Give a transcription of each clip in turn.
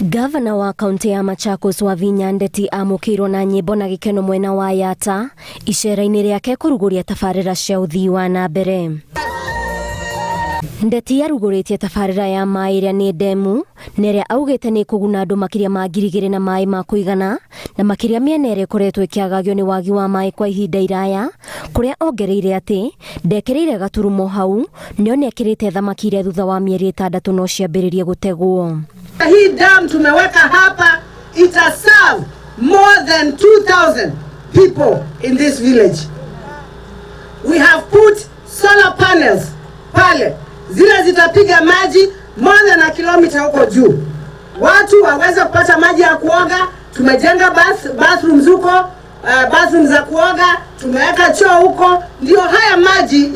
Gavana wa kaunti ya Machakos Wavinya Ndeti amukirwo na nyimbo na gikeno mwena wa Yata icera-ini riake kuruguria tabarira cia uthii wa na mbere. Ndeti yaruguritie tabarira ya mai iria ni ndemu na iria augite ni kuguna andu makiria ma 2,000 na mai ma kuigana na makiria miena iri koretwo ikiagagio ni wagi wa mai kwa ihinda iraya, kuria ongereire ati ndekereire gaturumo hau nio ni ekirite thamaki iria thutha wa mieri 6 no ciambiririe gutegwo. Hii dam tumeweka hapa ita serve more than 2,000 people in this village. We have put solar panels pale, zile zitapiga maji more than a kilometer huko juu, watu waweze kupata maji ya kuoga. Tumejenga bathrooms huko, bathrooms za kuoga, tumeweka choo huko, ndio haya maji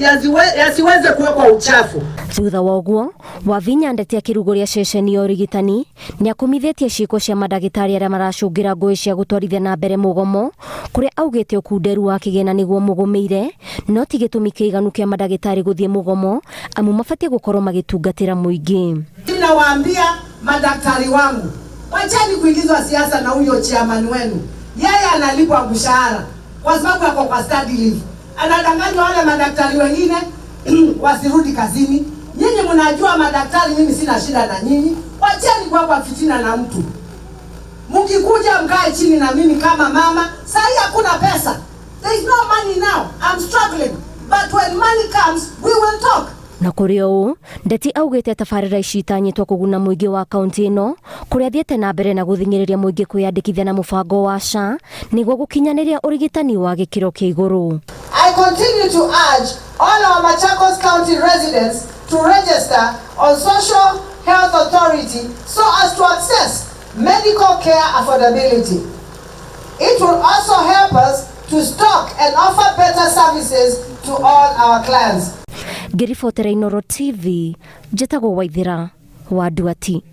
yasiweze kuwekwa uchafu. Thutha wa uguo, Wavinya Ndeti akiruguria ceceni ya urigitani ni akumithitie ciiko cia madagitari aria maracungira ngui cia gutwarithia na mbere mugomo, kuria augite ukunderu wa kigena niguo mugumiire no ti gitumi kiiganu kia madagitari guthie mugomo amu mabatie gukorwo magitungatira muingi. Ninawaambia madaktari wangu, wacheni kuingizwa siasa na huyo chairman wenu. Yeye analipwa mshahara kwa sababu yako kwa study leave. Anadanganywa wale madaktari wengine wasirudi kazini. Nyinyi mnajua madaktari, mimi sina shida na nyinyi. Wacheni kwa fitina na mtu. Mkikuja mkae chini na mimi kama mama. Sasa hakuna pesa. There is no money now. I'm struggling. But when money comes, we will talk. Na kuri o Ndeti augite tabarira ici itanyitwo kuguna muingi wa kaunti ino kuria thiete na mbere na guthinyiriria muingi kwiyandikithia na mubango wa SHA niguo gukinyaniria urigitani wa gikiro kia iguru. I continue to urge all our Machakos County residents to register on Social Health Authority so as to access medical care affordability. It will also help us to stock and offer better services to all our clients. Ngiribotera Inooro TV, njĩtagwo Waithira wa Nduati.